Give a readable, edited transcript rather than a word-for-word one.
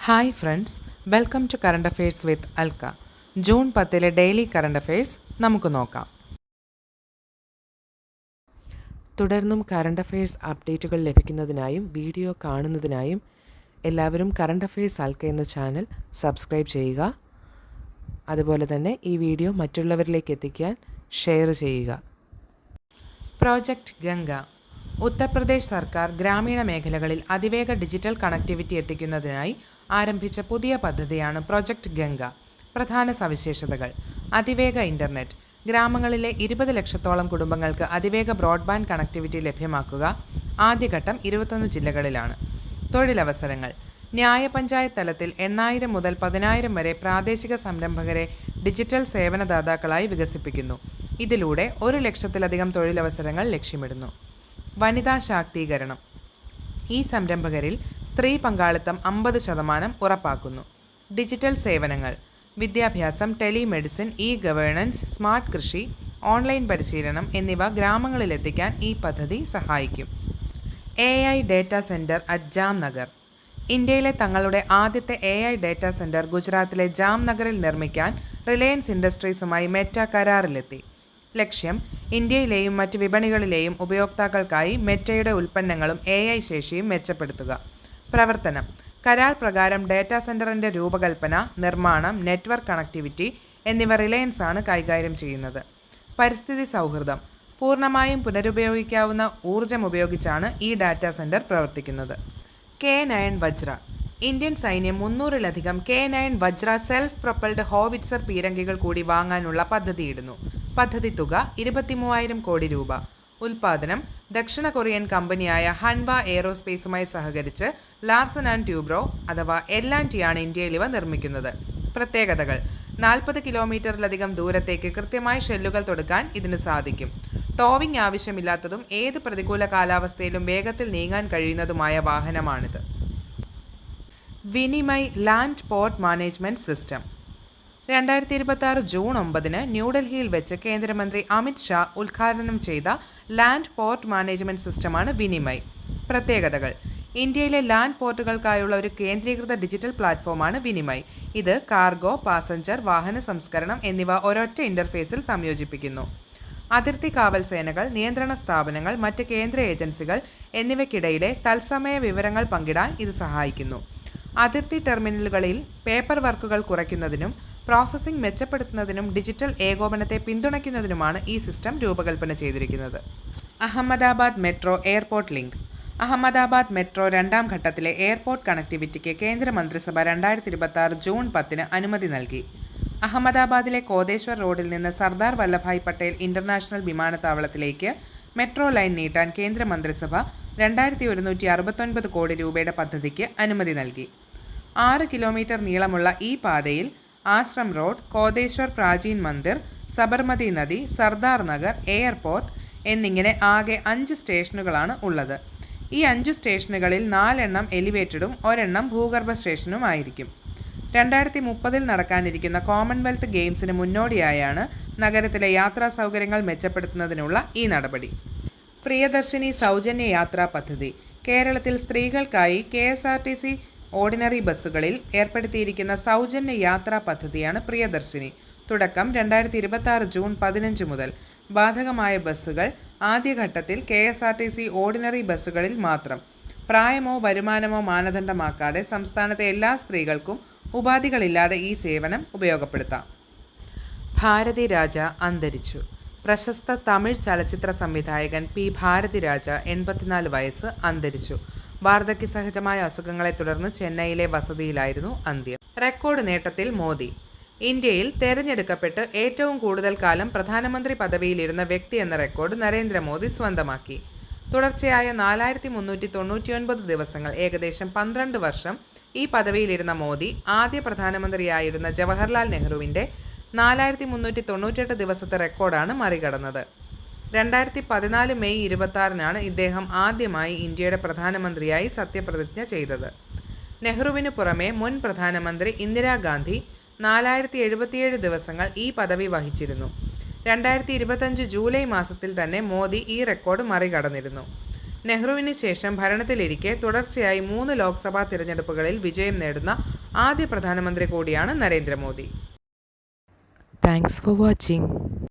Hi friends, welcome to current affairs with Alka. June 10 daily current affairs നമുക്ക് നോക്കാം. തുടർന്നും current affairs അപ്ഡേറ്റുകൾ ലഭിക്കുന്നതിനായും video കാണുന്നതിനായും എല്ലാവരും കറണ്ട് അഫെയർസ് അൽക്ക എന്ന ചാനൽ സബ്സ്ക്രൈബ് ചെയ്യുക. അതുപോലെ തന്നെ ഈ വീഡിയോ മറ്റുള്ളവരിലേക്ക് എത്തിക്കാൻ ഷെയർ ചെയ്യുക. പ്രോജക്റ്റ് ഗംഗ. ഉത്തർപ്രദേശ് സർക്കാർ ഗ്രാമീണ മേഖലകളിൽ അതിവേഗ ഡിജിറ്റൽ കണക്ടിവിറ്റി എത്തിക്കുന്നതിനായി ആരംഭിച്ച പുതിയ പദ്ധതിയാണ് പ്രോജക്റ്റ് ഗംഗ. പ്രധാന സവിശേഷതകൾ: അതിവേഗ ഇൻ്റർനെറ്റ്. ഗ്രാമങ്ങളിലെ 20 ലക്ഷത്തോളം കുടുംബങ്ങൾക്ക് അതിവേഗ ബ്രോഡ്ബാൻഡ് കണക്ടിവിറ്റി ലഭ്യമാക്കുക. ആദ്യഘട്ടം 21 ജില്ലകളിലാണ്. തൊഴിലവസരങ്ങൾ. ന്യായപഞ്ചായത്ത് തലത്തിൽ 8,000 മുതൽ 10,000 വരെ പ്രാദേശിക സംരംഭകരെ ഡിജിറ്റൽ സേവനദാതാക്കളായി വികസിപ്പിക്കുന്നു. ഇതിലൂടെ 1 ലക്ഷത്തിലധികം തൊഴിലവസരങ്ങൾ ലക്ഷ്യമിടുന്നു. വനിതാ ശാക്തീകരണം. ഈ സംരംഭകരിൽ സ്ത്രീ പങ്കാളിത്തം 50% ഉറപ്പാക്കുന്നു. ഡിജിറ്റൽ സേവനങ്ങൾ. വിദ്യാഭ്യാസം, ടെലിമെഡിസിൻ, ഗവേണൻസ്, സ്മാർട്ട് കൃഷി, ഓൺലൈൻ പരിശീലനം എന്നിവ ഗ്രാമങ്ങളിലെത്തിക്കാൻ ഈ പദ്ധതി സഹായിക്കും. AI data centre at Jamnagar. ഇന്ത്യയിലെ തങ്ങളുടെ ആദ്യത്തെ AI ഡേറ്റാ സെൻറ്റർ ഗുജറാത്തിലെ ജാംനഗറിൽ നിർമ്മിക്കാൻ റിലയൻസ് ഇൻഡസ്ട്രീസുമായി മെറ്റ കരാറിലെത്തി. ലക്ഷ്യം: ഇന്ത്യയിലെയും മറ്റ് വിപണികളിലെയും ഉപയോക്താക്കൾക്കായി മെറ്റയുടെ ഉൽപ്പന്നങ്ങളും AI ശേഷിയും മെച്ചപ്പെടുത്തുക. പ്രവർത്തനം. കരാർ പ്രകാരം ഡേറ്റാ സെൻറ്ററിൻ്റെ രൂപകൽപ്പന, നിർമ്മാണം, നെറ്റ്വർക്ക് കണക്ടിവിറ്റി എന്നിവ റിലയൻസ് ആണ് കൈകാര്യം ചെയ്യുന്നത്. പരിസ്ഥിതി സൗഹൃദം. പൂർണ്ണമായും പുനരുപയോഗിക്കാവുന്ന ഊർജ്ജം ഉപയോഗിച്ചാണ് ഈ ഡാറ്റാ സെൻറ്റർ പ്രവർത്തിക്കുന്നത്. K9 വജ്ര. ഇന്ത്യൻ സൈന്യം 300-ലധികം K9 വജ്ര സെൽഫ് പ്രൊപ്പൽഡ് ഹോവിറ്റ്സർ പീരങ്കികൾ കൂടി വാങ്ങാനുള്ള പദ്ധതിയിടുന്നു. പദ്ധതി തുക 23,000 കോടി രൂപ. ഉൽപ്പാദനം ദക്ഷിണ കൊറിയൻ കമ്പനിയായ ഹൻവ എയ്റോസ്പേസുമായി സഹകരിച്ച് ലാർസൻ ആൻഡ് ട്യൂബ്രോ അഥവാ L&T ആണ് ഇന്ത്യയിൽ ഇവ നിർമ്മിക്കുന്നത്. പ്രത്യേകതകൾ: 40 കിലോമീറ്ററിലധികം ദൂരത്തേക്ക് കൃത്യമായി ഷെല്ലുകൾ തൊടുക്കാൻ ഇതിന് സാധിക്കും. ടോവിംഗ് ആവശ്യമില്ലാത്തതും ഏത് പ്രതികൂല കാലാവസ്ഥയിലും വേഗത്തിൽ നീങ്ങാൻ കഴിയുന്നതുമായ വാഹനമാണിത്. Vinimay land port management system. 2026 June 9 ന്യൂഡൽഹിയിൽ വെച്ച് കേന്ദ്രമന്ത്രി അമിത് ഷാ ഉദ്ഘാടനം ചെയ്ത ലാൻഡ് പോർട്ട് മാനേജ്മെൻറ്റ് സിസ്റ്റമാണ് വിനിമയ്. പ്രത്യേകതകൾ: ഇന്ത്യയിലെ ലാൻഡ് പോർട്ടുകൾക്കായുള്ള ഒരു കേന്ദ്രീകൃത ഡിജിറ്റൽ പ്ലാറ്റ്ഫോമാണ് വിനിമയ്. ഇത് കാർഗോ, പാസഞ്ചർ, വാഹന സംസ്കരണം എന്നിവ ഒരൊറ്റ ഇൻ്റർഫേസിൽ സംയോജിപ്പിക്കുന്നു. അതിർത്തി കാവൽ സേനകൾ, നിയന്ത്രണ സ്ഥാപനങ്ങൾ, മറ്റ് കേന്ദ്ര ഏജൻസികൾ എന്നിവയ്ക്കിടയിലെ തത്സമയ വിവരങ്ങൾ പങ്കിടാൻ ഇത് സഹായിക്കുന്നു. അതിർത്തി ടെർമിനലുകളിൽ പേപ്പർ വർക്കുകൾ കുറയ്ക്കുന്നതിനും പ്രോസസ്സിംഗ് മെച്ചപ്പെടുത്തുന്നതിനും ഡിജിറ്റൽ ഏകോപനത്തെ പിന്തുണയ്ക്കുന്നതിനുമാണ് ഈ സിസ്റ്റം രൂപകൽപ്പന ചെയ്തിരിക്കുന്നത്. Ahmedabad metro airport link. Ahmedabad metro 2ാം ഘട്ടത്തിലെ എയർപോർട്ട് കണക്ടിവിറ്റിക്ക് കേന്ദ്രമന്ത്രിസഭ 2026 ജൂൺ 10 അനുമതി നൽകി. അഹമ്മദാബാദിലെ കോതേശ്വർ റോഡിൽ നിന്ന് സർദാർ വല്ലഭായ് പട്ടേൽ ഇൻ്റർനാഷണൽ വിമാനത്താവളത്തിലേക്ക് മെട്രോ ലൈൻ നീട്ടാൻ കേന്ദ്രമന്ത്രിസഭ 2,169 കോടി രൂപയുടെ പദ്ധതിക്ക് അനുമതി നൽകി. 6 കിലോമീറ്റർ നീളമുള്ള ഈ പാതയിൽ ആശ്രം റോഡ്, കോതേശ്വർ പ്രാചീൻ മന്ദിർ, സബർമതി നദി, സർദാർ നഗർ, എയർപോർട്ട് എന്നിങ്ങനെ ആകെ 5 സ്റ്റേഷനുകളാണ് ഉള്ളത്. ഈ 5 സ്റ്റേഷനുകളിൽ 4 എലിവേറ്റഡും 1 ഭൂഗർഭ സ്റ്റേഷനുമായിരിക്കും. 2030 നടക്കാനിരിക്കുന്ന കോമൺവെൽത്ത് ഗെയിംസിന് മുന്നോടിയായാണ് നഗരത്തിലെ യാത്രാ സൗകര്യങ്ങൾ മെച്ചപ്പെടുത്തുന്നതിനുള്ള ഈ നടപടി. പ്രിയദർശിനി സൗജന്യ യാത്രാ പദ്ധതി. കേരളത്തിൽ സ്ത്രീകൾക്കായി KSRTC ഓർഡിനറി ബസ്സുകളിൽ ഏർപ്പെടുത്തിയിരിക്കുന്ന സൗജന്യ യാത്രാ പദ്ധതിയാണ് പ്രിയദർശിനി. തുടക്കം 2026 ജൂൺ 15 മുതൽ. ബാധകമായ ബസ്സുകൾ ആദ്യഘട്ടത്തിൽ KSRTC ഓർഡിനറി ബസ്സുകളിൽ മാത്രം. പ്രായമോ വരുമാനമോ മാനദണ്ഡമാക്കാതെ സംസ്ഥാനത്തെ എല്ലാ സ്ത്രീകൾക്കും ഉപാധികളില്ലാതെ ഈ സേവനം ഉപയോഗപ്പെടുത്താം. ഭാരതിരാജ അന്തരിച്ചു. പ്രശസ്ത തമിഴ് ചലച്ചിത്ര സംവിധായകൻ P. ഭാരതിരാജ 84 വയസ്സ് അന്തരിച്ചു. വാർദ്ധക്യ സഹജമായ അസുഖങ്ങളെ തുടർന്ന് ചെന്നൈയിലെ വസതിയിലായിരുന്നു അന്ത്യം. റെക്കോർഡ് നേട്ടത്തിൽ മോദി. ഇന്ത്യയിൽ തെരഞ്ഞെടുക്കപ്പെട്ട് ഏറ്റവും കൂടുതൽ കാലം പ്രധാനമന്ത്രി പദവിയിലിരുന്ന വ്യക്തി എന്ന റെക്കോർഡ് നരേന്ദ്രമോദി സ്വന്തമാക്കി. തുടർച്ചയായ 4,399 ദിവസങ്ങൾ, ഏകദേശം 12 വർഷം ഈ പദവിയിലിരുന്ന മോദി ആദ്യ പ്രധാനമന്ത്രിയായിരുന്ന ജവഹർലാൽ നെഹ്റുവിൻ്റെ 4,398 ദിവസത്തെ റെക്കോർഡാണ് മറികടന്നത്. 2014 മെയ് 26 ഇദ്ദേഹം ആദ്യമായി ഇന്ത്യയുടെ പ്രധാനമന്ത്രിയായി സത്യപ്രതിജ്ഞ ചെയ്തത്. നെഹ്റുവിന് പുറമെ മുൻ പ്രധാനമന്ത്രി ഇന്ദിരാഗാന്ധി 4,077 ദിവസങ്ങൾ ഈ പദവി വഹിച്ചിരുന്നു. 2025 ജൂലൈ മാസത്തിൽ തന്നെ മോദി ഈ റെക്കോർഡ് മറികടന്നിരുന്നു. നെഹ്റുവിന് ശേഷം ഭരണത്തിലിരിക്കെ തുടർച്ചയായി 3 ലോക്സഭാ തിരഞ്ഞെടുപ്പുകളിൽ വിജയം നേടുന്ന ആദ്യ പ്രധാനമന്ത്രി കൂടിയാണ് നരേന്ദ്രമോദി. Thanks for watching.